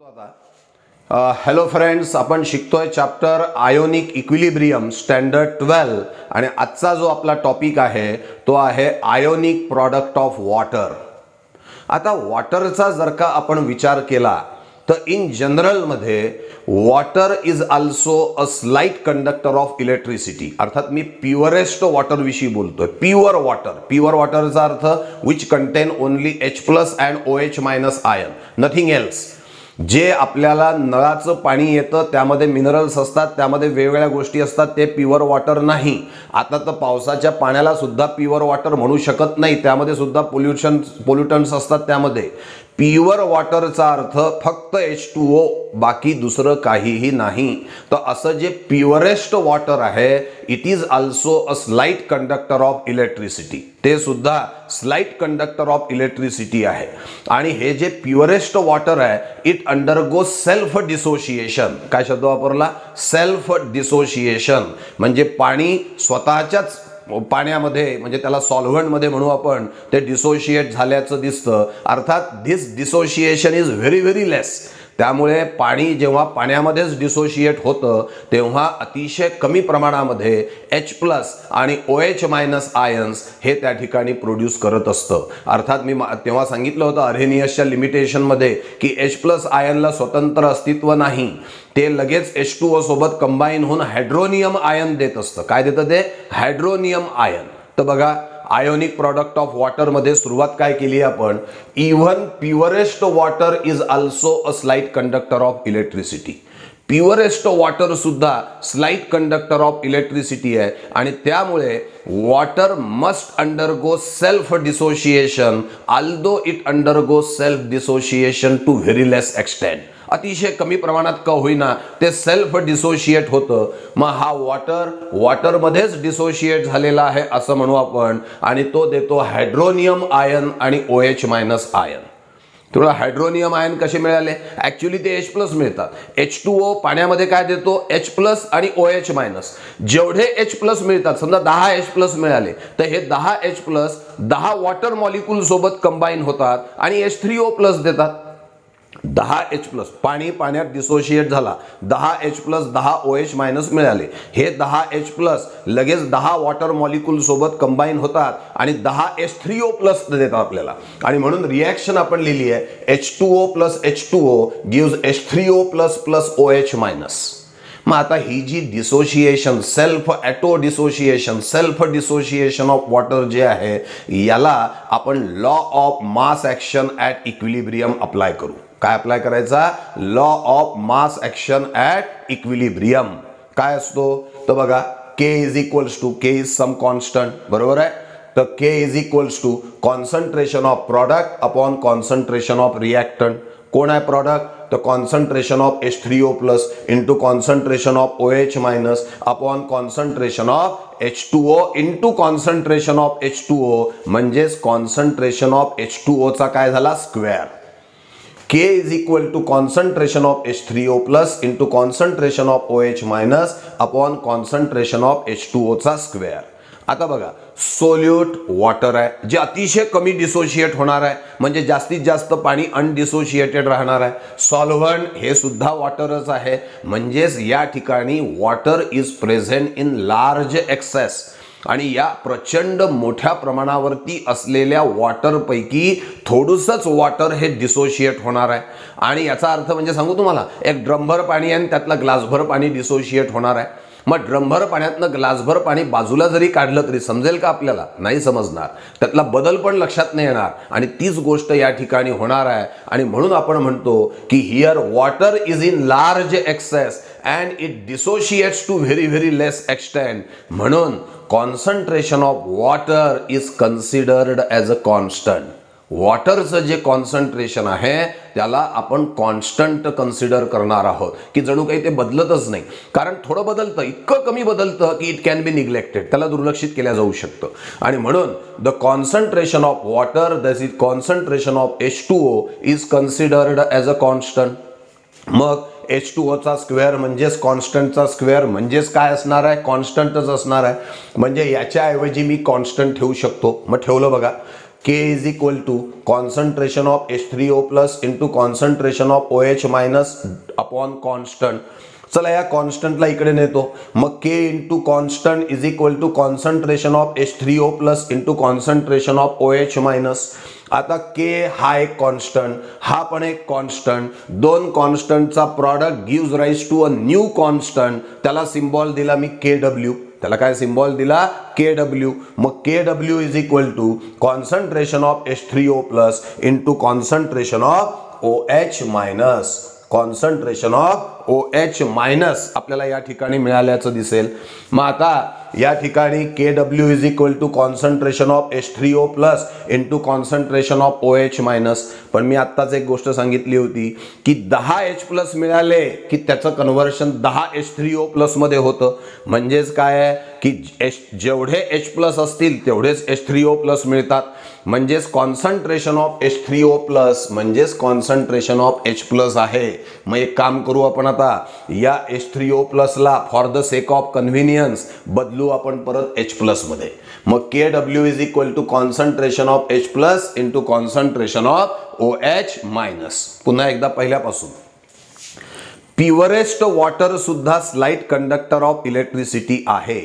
Hello friends, आपण शिकतोय chapter ionic equilibrium standard 12 आणि आजचा जो आपला टॉपिक आहे तो आहे आयोनिक प्रॉडक्ट ऑफ वॉटर. आता वॉटरचा जर का आपण विचार केला तर इन जनरल मध्ये water is also a slight conductor of electricity. अर्थात मी प्युअरेस्ट वॉटर विषयी बोलतोय. प्युअर वॉटरचा अर्थ which contain only H+ and OH- ion, nothing else. जे आपल्याला नळाचं पाणी येतं त्यामध्ये मिनरल्स असतात, त्यामध्ये वेगवेगळ्या गोष्टी असतात, ते प्युअर वॉटर नाही. आता तर पावसाच्या पाण्याला सुद्धा प्युअर वॉटर म्हणू शकत नाही, त्यामध्ये सुद्धा पोल्युटंट्स असतात. त्यामध्ये प्युअर वॉटरचा अर्थ फक्त H2O, बाकी दुसरं काहीही नाही. तर असं जे प्युअरेस्ट वॉटर आहे it is also a slight conductor of electricity. ते सुद्धा स्लाइट कंडक्टर ऑफ इलेक्ट्रिसिटी आहे. आणि हे जे प्युअरेस्ट वॉटर आहे इट अंडरगो सेल्फ डिसोशिएशन. काय शब्द वापरला? Self dissociation. म्हणजे पाणी स्वतःच्याच पाण्यामध्ये, म्हणजे त्याला सॉल्व्हंटमध्ये म्हणू आपण, ते डिसोशिएट झाल्याचं दिसतं. अर्थात this dissociation is very very less. त्यामुळे पाणी जेव्हा पाण्यामध्येच डिसोशिएट होतं तेव्हा अतिशय कमी प्रमाणामध्ये H+ आणि OH- आयन्स हे त्या ठिकाणी प्रोड्यूस करत असतं. अर्थात मी तेव्हा सांगितलं होतं अरेनियसच्या लिमिटेशनमध्ये की H+ आयनला स्वतंत्र अस्तित्व नाही, ते लगेच H2O सोबत कंबाईन होऊन हायड्रोनियम आयन देत असतं. काय देतं ते? Hydronium ion. तर बघा, आयोनिक प्रॉडक्ट ऑफ वॉटर मध्ये सुरुवात काय केली आपण? Even purest water is also a slight conductor of electricity. Purest water सुद्धा स्लाइट कंडक्टर ऑफ इलेक्ट्रिसिटी आहे आणि त्यामुळे water must undergo self dissociation although it undergo self dissociation to very less extent. अतिशय कमी प्रमाणात का होईना ते सेल्फ डिसोशिएट होतं. मग हा वॉटरमध्येच डिसोशिएट झालेला आहे असं म्हणू आपण, आणि तो देतो हायड्रोनियम आयन आणि OH- आयन. तुला हायड्रोनियम आयन कसे मिळाले? ऍक्च्युली ते H+ मिळतात. H2O पाण्यामध्ये काय देतो? H+ आणि OH-. जेवढे H+ मिळतात, समजा 10 H+ मिळाले तर हे 10 H+ 10 वॉटर मॉलिक्यूल सोबत कंबाईन होतात आणि H3O+ देतात. 10 H+ पाण्यात डिसोशिएट झाला, 10 H+ 10 OH- मिळाले. हे 10 H+ लगेच 10 वॉटर मॉलिक्यूल सोबत कंबाईन होतात आणि 10 H3O+ देतात आपल्याला. आणि म्हणून रिॲक्शन आपण लिहिली आहे H2O + H2O gives H3O+ OH-. मग आता ही जी dissociation, self dissociation of water जे आहे याला आपण law of mass action at equilibrium apply करू. काय अप्लाय करायचा? Law of mass action at equilibrium. काय असतो? तर बघा, K इज सम कॉन्स्टंट, बरोबर आहे. तर K is concentration of product upon concentration of reactant. कोण आहे प्रॉडक्ट? तर concentration of H3O+ into concentration of OH- upon concentration of H2O into concentration of H2O, म्हणजेच कॉन्सन्ट्रेशन ऑफ H2O चा काय झाला? Square. K is concentration of H3O+ into concentration of OH- upon concentration of H2O चा square. आता बघा, solute water आहे जे अतिशय कमी डिसोशिएट होणार आहे, म्हणजे जास्तीत जास्त पाणी अनडिसोशिएटेड राहणार आहे. सॉल्व्हंट हे सुद्धा वॉटरच आहे, म्हणजेच या ठिकाणी water is present in large access. आणि या प्रचंड मोठ्या प्रमाणावरती असलेल्या वॉटरपैकी थोडंसंच वॉटर हे डिसोशिएट होणार आहे. आणि याचा अर्थ म्हणजे सांगू तुम्हाला, एक ड्रमभर पाणी आहे आणि त्यातलं ग्लासभर पाणी डिसोशिएट होणार आहे. मग ड्रमभर पाण्यातनं ग्लासभर पाणी बाजूला जरी काढलं तरी समजेल का आपल्याला? नाही समजणार. त्यातला बदल पण लक्षात नाही येणार. आणि तीच गोष्ट या ठिकाणी होणार आहे. आणि म्हणून आपण म्हणतो की here water is in large excess and it dissociates to very very less extent. म्हणून concentration of water is considered as a constant. वॉटरचं जे कॉन्सन्ट्रेशन आहे त्याला आपण कॉन्स्टंट कन्सिडर करणार आहोत, की जणू काही ते बदलतच नाही. कारण थोडं बदलतं, इतकं कमी बदलतं की इट कॅन बी निग्लेक्टेड, त्याला दुर्लक्षित केल्या जाऊ शकतं. आणि म्हणून the concentration of water that is concentration of H2O is considered as a constant. मग H2O चा स्क्वेअर म्हणजेच कॉन्स्टंटचा स्क्वेअर, म्हणजेच काय असणार आहे? कॉन्स्टंटच असणार आहे. म्हणजे याच्याऐवजी मी कॉन्स्टंट ठेवू शकतो. मग ठेवलं बघा, K is equal to concentration of H3O plus into concentration of OH minus upon constant. चला या कॉन्स्टंटला इकडे नेतो. मग K into constant is equal to concentration of H3O plus into concentration of OH minus. आता K हा एक constant, हा पण एक कॉन्स्टंट, दोन कॉन्स्टंटचा product gives rise to a new constant. त्याला सिम्बॉल दिला मी KW. त्याला काय सिम्बॉल दिला? KW. मग KW is equal to concentration of H3O plus into concentration of OH minus. Concentration of OH minus आपल्याला या ठिकाणी मिळाल्याचं दिसेल. मग आता या ठिकाणी KW is equal to concentration of H3O plus into concentration of OH minus. पण मी आत्ताच एक गोष्ट सांगितली होती की 10H प्लस मिळाले की त्याचं कन्व्हर्शन 10H3O प्लस मध्ये होतं. म्हणजेच काय आहे की जेवढे H प्लस असतील तेवढेच H3O प्लस मिळतात. म्हणजेच कॉन्सन्ट्रेशन ऑफ H3O प्लस म्हणजेच कॉन्सन्ट्रेशन ऑफ H प्लस आहे. मग एक काम करू आपण आता, या H3O प्लसला for the sake of convenience बदलू आपण परत H प्लस मध्ये. मग KW is equal to concentration of H plus into concentration of OH minus. पुन्हा एकदा पहिल्यापासून. प्युअरेस्ट वॉटर सुद्धा स्लाइट कंडक्टर ऑफ इलेक्ट्रिसिटी आहे.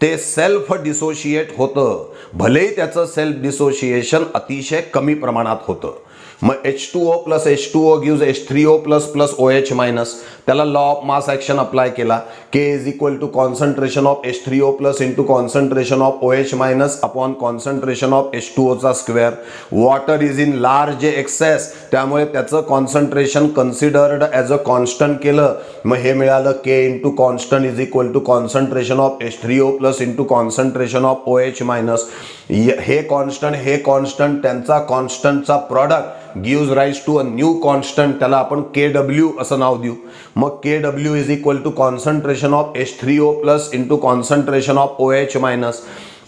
ते सेल्फ डिसोशिएट होतं, भलेही त्याचं सेल्फ डिसोशिएशन अतिशय कमी प्रमाणात होतं. मग H2O plus H2O gives H3O plus plus OH minus. त्याला law of mass action apply केला. K is equal to concentration of H3O plus into concentration of OH minus upon concentration of H2O चा square. Water is in large excess, त्यामुळे त्याचं concentration considered as a constant केलं. मग हे मिळालं K into constant is equal to concentration of H3O plus into concentration of OH minus. हे constant त्यांचा कॉन्स्टंटचा product gives rise to a new constant. त्याला आपण KW असं नाव देऊ. मग KW is equal to concentration of H3O plus into concentration of OH minus.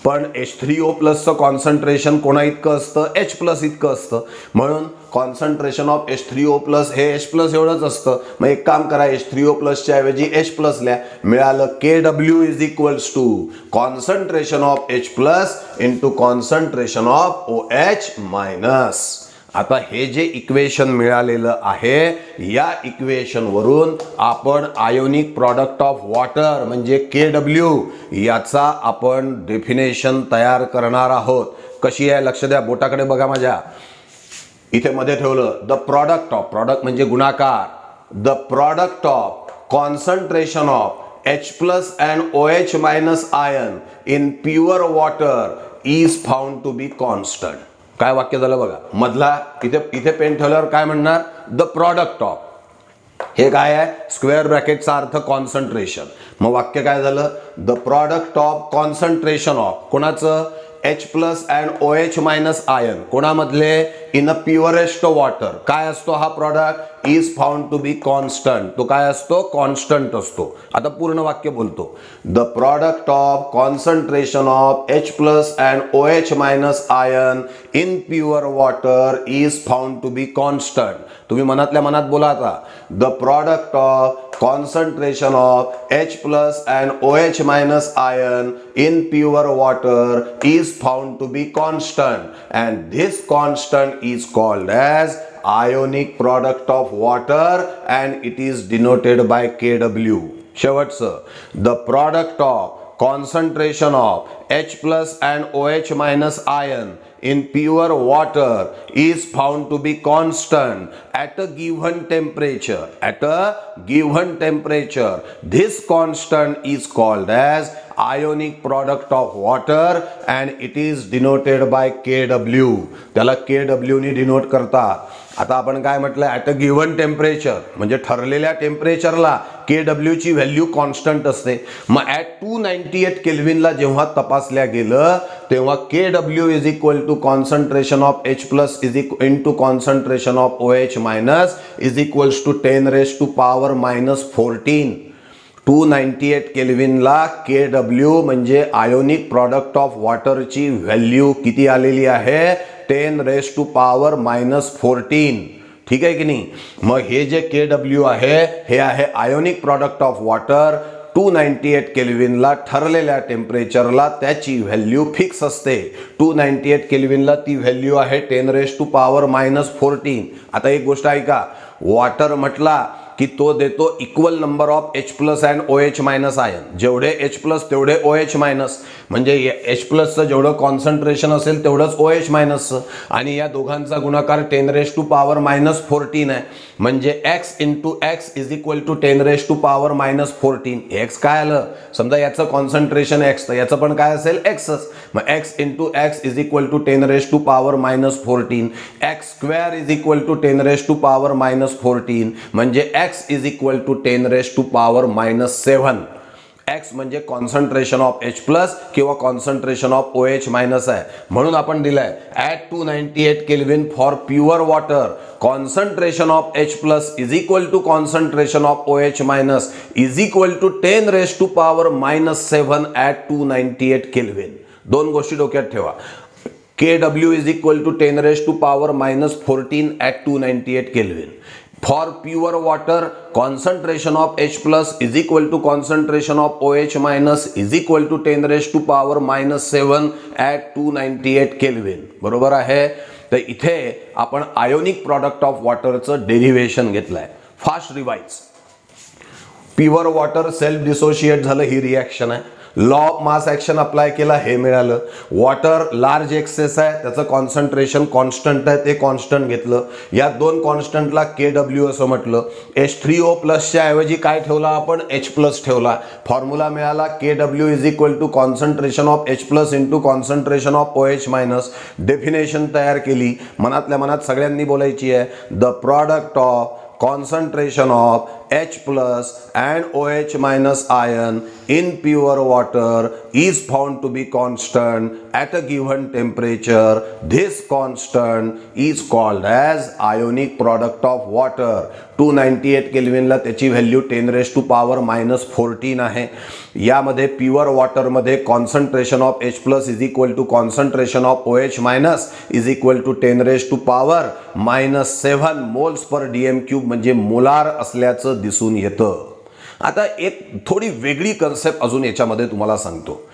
पण H3O प्लसचं कॉन्सन्ट्रेशन कोणा इतकं असतं? H प्लस इतकं असतं. म्हणून कॉन्सन्ट्रेशन ऑफ H3O प्लस हे H प्लस एवढंच असतं. मग एक काम करा, H3O प्लसच्या ऐवजी H प्लस लिहा. मिळालं KW is equals to concentration of H plus into concentration of OH minus. आता हे जे इक्वेशन मिळालेलं आहे, या इक्वेशन वरून आपण आयोनिक प्रॉडक्ट ऑफ वॉटर म्हणजे KW याचा आपण डेफिनेशन तयार करणार आहोत. कशी आहे लक्ष द्या, बोटाकडे बघा माझ्या. इथे मध्ये ठेवलं द प्रॉडक्ट ऑफ, प्रॉडक्ट म्हणजे गुणाकार, the product of concentration of H plus and OH minus ion in pure water is found to be constant. काय वाक्य झालं बघा, मधला इथे पेन ठेवल्यावर काय म्हणणार? The product of. हे काय आहे? स्क्वेअर ब्रॅकेटचा अर्थ कॉन्सन्ट्रेशन. मग वाक्य काय झालं? The product of concentration of कोणाचं? H plus and OH minus ion. कोणामधले? In a purest water. काय असतो हा product? Is found to be constant. तो काय असतो? कॉन्स्टंट असतो. आता पूर्ण वाक्य बोलतो. The product of concentration of H plus and OH minus ion in pure water is found to be constant. तुम्ही मनातल्या मनात बोला आता. The product of concentration of H plus and OH minus ion in pure water is found to be constant, and this constant is called as ionic product of water and it is denoted by KW. शेवटचं, the product of concentration of H plus and OH minus ion in pure water is found to be constant at a given temperature. At a given temperature, this constant is called as ionic product of water and it is denoted by KW. त्याला KW ने denote करतात. आता आपण काय म्हटलं? At a given temperature म्हणजे ठरलेल्या टेम्परेचरला KW ची व्हॅल्यू कॉन्स्टंट असते. मग ॲट 298 केल्विनला जेव्हा तपासल्या गेलं तेव्हा KW is equal to concentration of H plus is equal to concentration of OH minus is equals to 10 raise to power minus 14. 298 केल्विनला KW म्हणजे आयोनिक प्रॉडक्ट ऑफ वॉटरची व्हॅल्यू किती आलेली आहे? 10 रेज टू पॉवर मायनस 14. ठीक आहे की नाही? मग हे जे KW आहे हे आहे आयोनिक प्रॉडक्ट ऑफ वॉटर 298 केल्विनला ठरलेल्या टेम्परेचरला त्याची व्हॅल्यू फिक्स असते. 298 केल्विनला ती व्हॅल्यू आहे 10⁻⁻14. आता एक गोष्ट ऐका, वॉटर म्हटला की तो देतो equal number of H+ and OH- ion. जेवढे H+ तेवढे OH-, म्हणजे H+चं जेवढं कॉन्सन्ट्रेशन असेल तेवढंच OH-चं, आणि या दोघांचा गुणाकार 10⁻⁻14 आहे. म्हणजे x × x is equal to 10⁻⁻14. x काय आलं, समजा याचं कॉन्सन्ट्रेशन x, तर याचं पण काय असेल xच. मग x × x is equal to 10⁻⁻14. x² is equal to 10⁻⁻14. म्हणजे x is equal to 10⁻⁻7. x म्हणजे कॉन्सन्ट्रेशन ऑफ H+ किंवा कॉन्सन्ट्रेशन ऑफ OH- आहे. म्हणून आपण दिलाय at 298 Kelvin for pure water concentration of H+ is equal to concentration of OH- is equal to 10⁻⁻7 at 298 Kelvin. दोन गोष्टी डोक्यात ठेवा. Kw is equal to 10⁻⁻14 at 298 Kelvin. For pure water, concentration of H+ is equal to concentration of OH- is equal to 10⁻⁻7 at 298 Kelvin. बरोबर आहे. तर इथे आपण ionic product of वॉटरचं derivation घेतलंय. Fast revise. Pure water self dissociate झालं, ही reaction आहे. Law of mass action apply केला, हे मिळालं. वॉटर लार्ज एक्सेस आहे, त्याचं कॉन्सन्ट्रेशन कॉन्स्टंट आहे, ते कॉन्स्टंट घेतलं. या दोन कॉन्स्टंटला KW असं म्हटलं. H3O+ च्या ऐवजी काय ठेवला आपण, H+ ठेवला. फॉर्म्युला मिळाला KW is equal to concentration of H+ into concentration of OH-. Definition तयार केली. मनातल्या मनात सगळ्यांनी बोलायची आहे. The product of concentration of H+ and OH- ion in pure water is found to be constant at a given temperature. This constant is called as ionic product of water. 298 केल्विनला त्याची value 10⁻⁻14 आहे. यामध्ये pure वॉटरमध्ये concentration of H+ is equal to concentration of OH- is equal to 10⁻⁻7 moles per DM³ म्हणजे molar असल्याचं दिसून येतं. आता एक थोडी वेगळी कन्सेप्ट अजून याच्यामध्ये तुम्हाला सांगतो.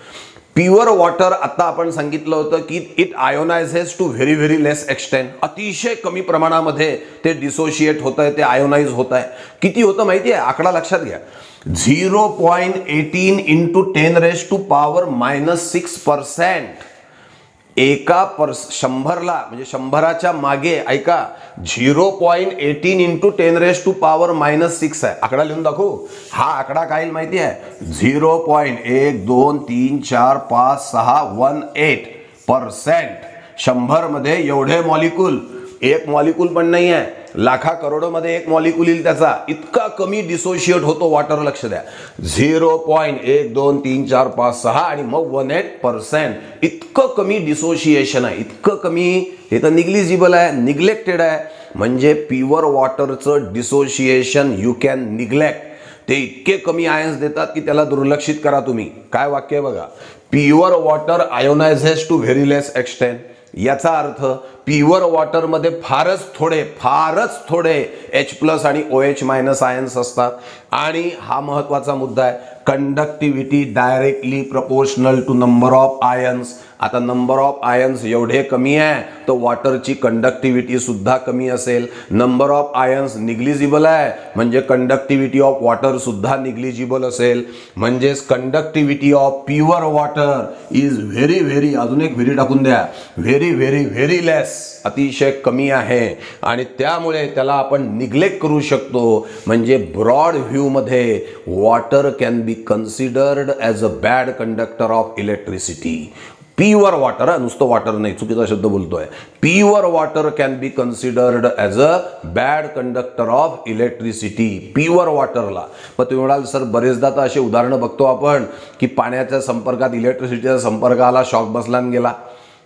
प्युअर वॉटर आता आपण सांगितलं होतं की it ionises to very very less extent. अतिशय कमी प्रमाणामध्ये ते डिसोशिएट होत आहे, ते आयोनाइज होत आहे. किती होतं माहिती आहे, आकडा लक्षात घ्या. 0.18 इंटू 10⁻⁻6%. एका 100ला म्हणजे 100च्या मागे ऐका 0.18 इंटू 10⁻⁻6 आहे. आकडा लिहून दाखवू. हा आकडा काय माहिती आहे, 0.12345618%. 100 मध्ये एवढे मॉलिक्यूल, एक मॉलिक्यूल पण नाही आहे, लाखा करोडोमध्ये एक मॉलिक्यूल येईल त्याचा. इतका कमी डिसोशिएट होतो वॉटर. लक्ष द्या, 0.123456 आणि मग 18%. इतकं कमी डिसोशिएशन आहे, इतकं कमी. हे तर निग्लिजिबल आहे, निग्लेक्टेड आहे. म्हणजे प्युअर वॉटरचं डिसोशिएशन यू कॅन निग्लेक्ट. ते इतके कमी आयन्स देतात की त्याला दुर्लक्षित करा तुम्ही. काय वाक्य आहे बघा, pure water ionizes to very less extent. याचा अर्थ प्युअर वॉटरमध्ये फारच थोडे H+ आणि OH- आयन्स असतात. आणि हा महत्वाचा मुद्दा आहे, conductivity directly proportional to number of ions. आता नंबर ऑफ आयन्स एवढे कमी आहे तर वॉटरची कंडक्टिव्हिटी सुद्धा कमी असेल. नंबर ऑफ आयन्स निग्लिजिबल आहे म्हणजे कंडक्टिव्हिटी ऑफ वॉटर सुद्धा निग्लिजिबल असेल. म्हणजेच conductivity of pure water is very very, अजून एक व्हेरी टाकून द्या, व्हेरी व्हेरी व्हेरी लेस, अतिशय कमी आहे. आणि त्यामुळे त्याला आपण निग्लेक्ट करू शकतो. म्हणजे ब्रॉड व्ह्यू मध्ये water can be considered as a bad conductor of electricity. Pure water, नुसतं वॉटर नाही, चुकीचा शब्द बोलतोय. Pure water can be considered as a bad conductor of electricity. Pure वॉटरला. मग तुम्ही म्हणाल सर बरेचदा तर असे उदाहरणं बघतो आपण की पाण्याच्या संपर्कात इलेक्ट्रिसिटीचा संपर्क आला, शॉक बसला आणि गेला.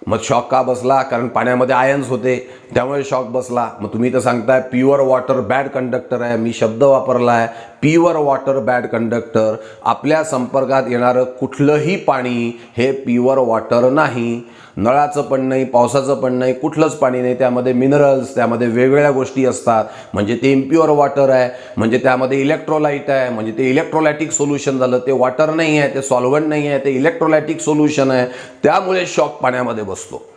मग शॉक का बसला, कारण पाण्यामध्ये आयन्स होते त्यामुळे शॉक बसला. मग तुम्ही तर सांगताय प्युअर वॉटर बॅड कंडक्टर आहे. मी शब्द वापरला आहे प्युअर वॉटर बॅड कंडक्टर. आपल्या संपर्कात येणारं कुठलंही पाणी हे प्युअर वॉटर नाही. नळाचं पण नाही, पावसाचं पण नाही, कुठलंच पाणी नाही. त्यामध्ये मिनरल्स, त्यामध्ये वेगवेगळ्या गोष्टी असतात. म्हणजे ते इम्प्युअर वॉटर आहे, म्हणजे त्यामध्ये इलेक्ट्रोलाइट आहे, म्हणजे ते इलेक्ट्रोलायटिक सोल्युशन झालं. ते वॉटर नाही आहे, ते सॉल्व्हंट नाही आहे, ते इलेक्ट्रोलायटिक सोल्युशन आहे. त्यामुळे शॉक पाण्यामध्ये बसतो.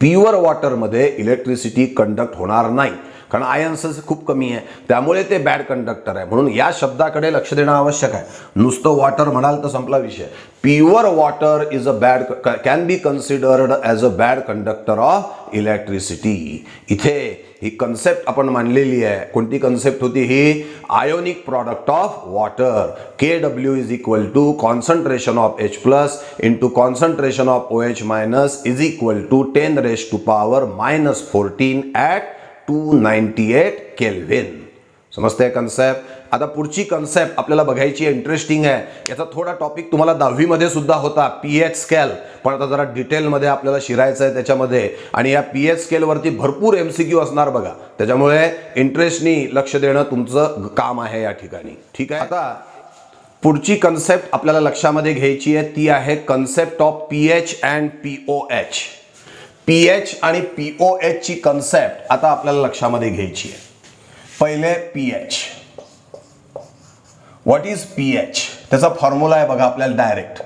प्युअर वॉटरमध्ये इलेक्ट्रिसिटी कंडक्ट होणार नाही, कारण आयन्स खूप कमी आहे. त्यामुळे ते बॅड कंडक्टर आहे. म्हणून या शब्दाकडे लक्ष देणं आवश्यक आहे. नुसतं वॉटर म्हणाल तर संपला विषय. Pure water is can be considered as a bad conductor of electricity. इथे ही कन्सेप्ट आपण मांडलेली आहे. कोणती कन्सेप्ट होती ही? Ionic product of water. KW is equal to concentration of H+ into concentration of OH- is equal to 10⁻⁻14 at 298 kelvin. समजते concept? आता पुढची कन्सेप्ट आपल्याला बघायची आहे, इंटरेस्टिंग आहे. याचा थोडा टॉपिक तुम्हाला 10वी मध्ये सुद्धा होता, pH स्केल. पण आता जरा डिटेलमध्ये आपल्याला शिरायचं आहे त्याच्यामध्ये. आणि या pH स्केलवरती भरपूर MCQ असणार बघा. त्याच्यामुळे इंटरेस्टनी लक्ष देणं तुमचं काम आहे या ठिकाणी. ठीक आहे. आता पुढची कन्सेप्ट आपल्याला लक्षामध्ये घ्यायची आहे, ती आहे concept of pH and POH. pH आणि POH ची कन्सेप्ट आता आपल्याला लक्षामध्ये घ्यायची आहे. पहिले pH. What is pH? त्याचा फॉर्म्युला आहे बघा आपल्याला डायरेक्ट.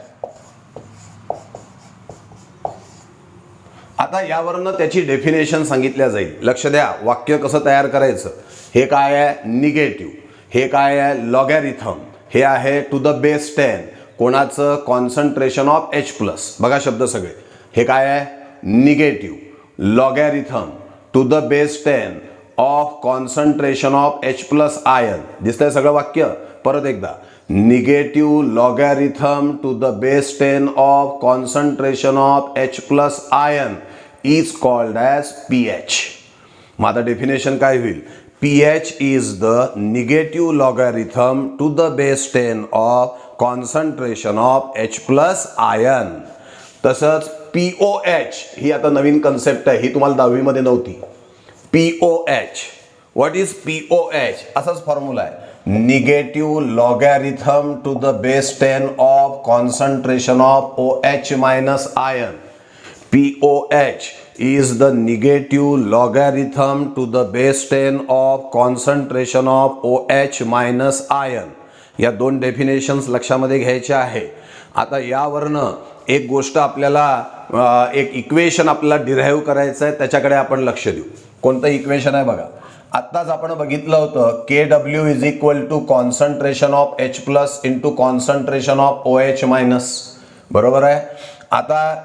आता यावरनं त्याची डेफिनेशन सांगितल्या जाईल. लक्ष द्या, वाक्य कसं तयार करायचं. हे काय आहे? निगेटिव्ह. हे काय आहे? लॉगॅरिथम. हे आहे टू द बेस 10. कोणाचं? Concentration of H+. बघा शब्द सगळे. हे काय आहे? Negative logarithm to the base 10 of concentration of H+ ion. दिसतंय सगळं वाक्य? परत एकदा. Negative logarithm to the base 10 of concentration of H+ ion is called as pH. मग आता डेफिनेशन काय होईल? pH is the negative logarithm to the base 10 of concentration of H+ ion. तसंच POH ही आता नवीन कन्सेप्ट आहे, ही तुम्हाला 10वी मध्ये नव्हती. POH. What is POH? असाच फॉर्म्युला आहे. Negative logarithm to the base 10 of concentration of OH- ion. POH is the negative logarithm to the base 10 of concentration of OH- ion. या दोन डेफिनेशन्स लक्षामध्ये घ्यायच्या आहे. आता यावरनं एक गोष्ट आपल्याला एक इक्वेशन आपल्याला डिराईव्ह करायचं आहे, त्याच्याकडे आपण लक्ष देऊ. कोणतं इक्वेशन आहे बघा. आत्ताच आपण बघितलं होतं KW is equal to concentration of H+ into concentration of OH-. बरोबर आहे. आता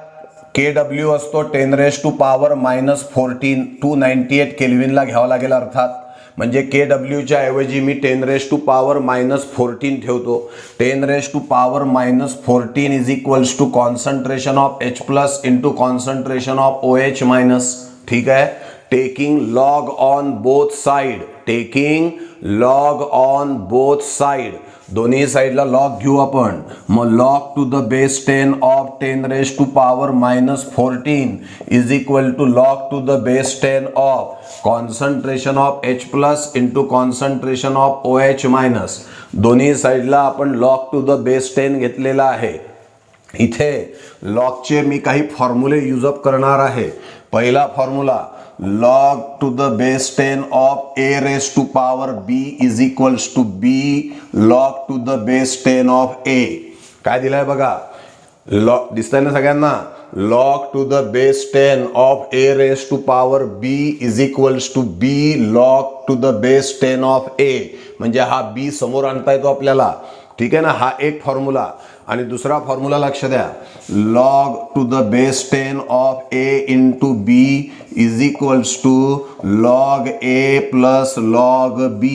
KW असतो 10⁻⁻14 298 केल्व्हिनला घ्यावं लागेल अर्थात. म्हणजे KWच्या ऐवजी मी 10⁻⁻14 ठेवतो. 10⁻⁻14 is equals to concentration of H+ into concentration of OH-. ठीक आहे. Taking log on both side. Taking log on both side. दोन्ही साइडला लॉग घेऊ आपण. मग log to the base 10 of 10⁻⁻14 is equal to log to the base 10 of concentration of H+ into concentration of OH-. दोन्ही साइडला आपण log to the base 10 घेतलेला आहे. इथे लॉगचे मी काही फॉर्म्युले युजअप करणार आहे. पहिला formula log to the base 10 of A⁻⁵ is equals to B log to the base 10 of A. काय दिलाय बघा. लॉग दिसतंय ना सगळ्यांना. log to the base 10 of A⁻⁵ is equals to B log to the base 10 of A. म्हणजे हा B समोर आणता येतो आपल्याला. ठीक आहे ना. हा एक फॉर्म्युला. आणि दुसरा फॉर्म्युला लक्ष द्या. log to the base 10 of A into B is equals to log A plus log B.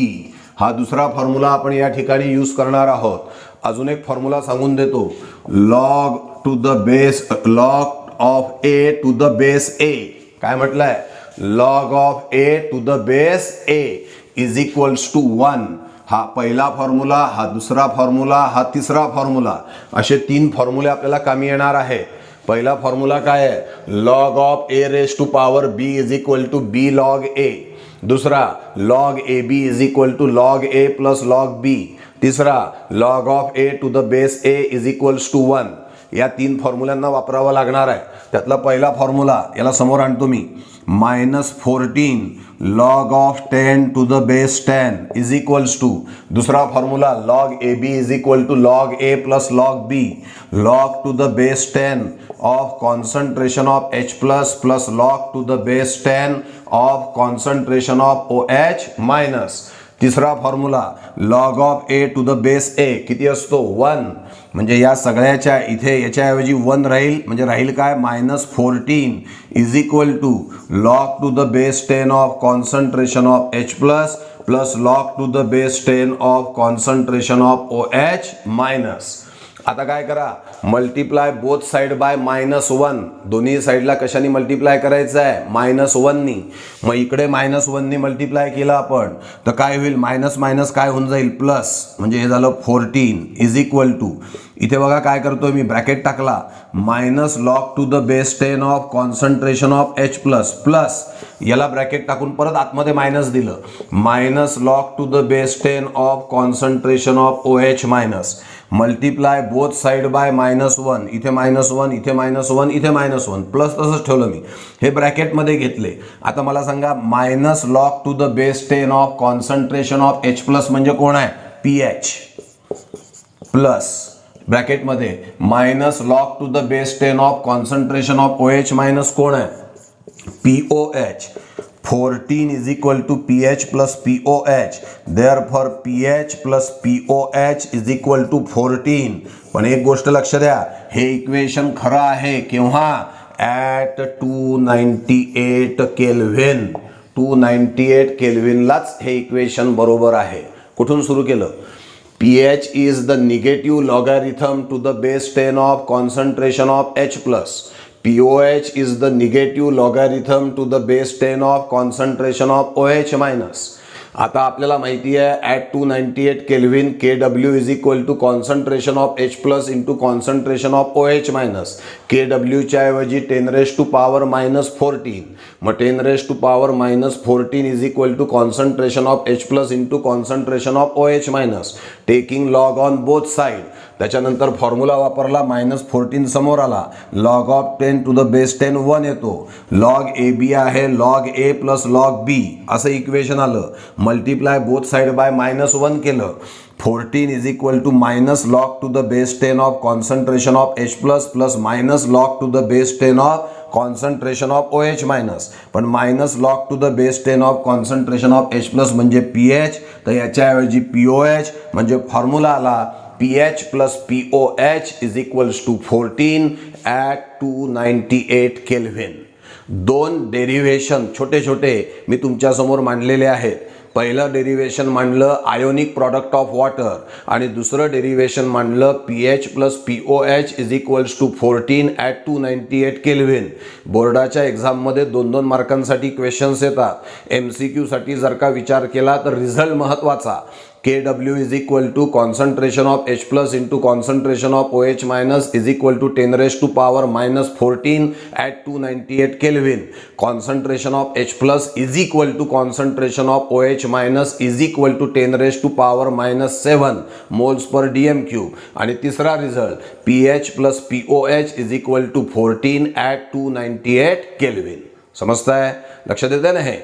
हा दुसरा फॉर्म्युला आपण या ठिकाणी यूज करणार आहोत. अजून एक फॉर्म्युला सांगून देतो. log to the base log of A to the base A. काय म्हटलंय? log of A to the base A is equals to 1. हा पहिला फॉर्म्युला, हा दुसरा फॉर्म्युला, हा तिसरा फॉर्म्युला, असे 3 फॉर्म्युले आपल्याला कामी येणार आहे. पहिला फॉर्म्युला काय आहे? log of A⁻⁵ is equal to B log A. दूसरा log AB is equal to log A plus log B, तिसरा log of A to the base A is equals to 1. या 3 फॉर्म्युल्यांना वापरावं लागणार आहे. त्यातला पहिला फॉर्म्युला याला समोर आणतो मी, -14 log of 10 to the base 10 is equals to, दूसरा formula log AB is equal to log A plus log B, log to the base 10 of concentration of H plus log to the base 10 of concentration of OH minus. तिसरा formula log of A to the base A किती असतो 1. म्हणजे या सगळ्याच्या इथे याच्याऐवजी 1 राहील, म्हणजे राहील काय -14 is equal to log to the base 10 of concentration of H plus log to the base 10 of concentration of OH minus. आता काय करा, मल्टिप्लाय बोथ साइड बाय -1. दोन्ही साइडला कशाने मल्टिप्लाय करायचं आहे, -1 नी. मग इकडे -1 नी मल्टिप्लाय केलं आपण तर काय होईल, मायनस मायनस काय होऊन जाईल प्लस, म्हणजे हे झालं 14 इज इक्वल टू, इथे बघा काय करतोय मी, ब्रॅकेट टाकला, -log to the base 10 of concentration of H plus याला ब्रॅकेट टाकून परत आतमध्ये मायनस दिलं, -log to the base 10 of concentration of OH minus, multiply both side by -1. इथे -1, इथे -1, इथे -1, प्लस तसंच ठेवलं मी, हे ब्रॅकेटमध्ये घेतले. आता मला सांगा -log to the base 10 of concentration of H plus म्हणजे कोण आहे, pH प्लस ब्रॅकेटमध्ये -log to the base 10 of concentration of OH minus कोण आहे, POH. 14 is equal to pH plus POH. Therefore pH plus POH is equal to 14. पण एक गोष्ट लक्ष द्या, हे इक्वेशन खरं आहे केव्हा, ॲट 298 केल्व्हिन. 298 केल्व्हिनलाच हे इक्वेशन बरोबर आहे. कुठून सुरू केलं, pH is the negative logarithm to the base 10 of concentration of H plus. POH is the negative logarithm to the base 10 of concentration of OH minus. आता आपल्याला माहिती आहे at 298 kelvin KW is equal to concentration of H plus into concentration of OH minus. KW च्या ऐवजी 10⁻⁻14. मग 10⁻⁻14 is equal to concentration of H plus into concentration of OH minus, taking log on both side. त्याच्यानंतर formula वापरला, -14 समोर आला, log of 10 to the base 10 1 येतो, log AB आहे log A plus log B असं इक्वेशन आलं, multiply both side by -1 केलं, 14 is equal to -log to the base 10 of concentration of H plus -log to the base 10 of concentration of OH minus. पण -log to the base 10 of concentration of H plus म्हणजे pH, तर याच्याऐवजी POH, म्हणजे formula आला pH plus POH is equals to 14 at 298 kelvin. 2 derivation छोटे छोटे मी तुमच्या समोर मांडलेले आहेत. पहिलं डेरिव्हेशन मांडलं आयोनिक प्रॉडक्ट ऑफ वॉटर आणि दुसरं डेरिव्हेशन मांडलं pH plus POH is equals to 14 at 298 kelvin. बोर्डाच्या एक्झाममध्ये 2-2 मार्कांसाठी क्वेश्चन्स येतात. MCQ साठी जर का विचार केला तर रिझल्ट महत्त्वाचा. KW is equal to concentration of H plus into concentration of OH minus is equal to 10⁻⁻14 at 298 Kelvin. Concentration of H plus is equal to concentration of OH minus is equal to 10⁻⁻7 moles per dm cube. आणि तिसरा result pH plus POH is equal to 14 at 298 Kelvin. समजताय, लक्ष देते ना हे.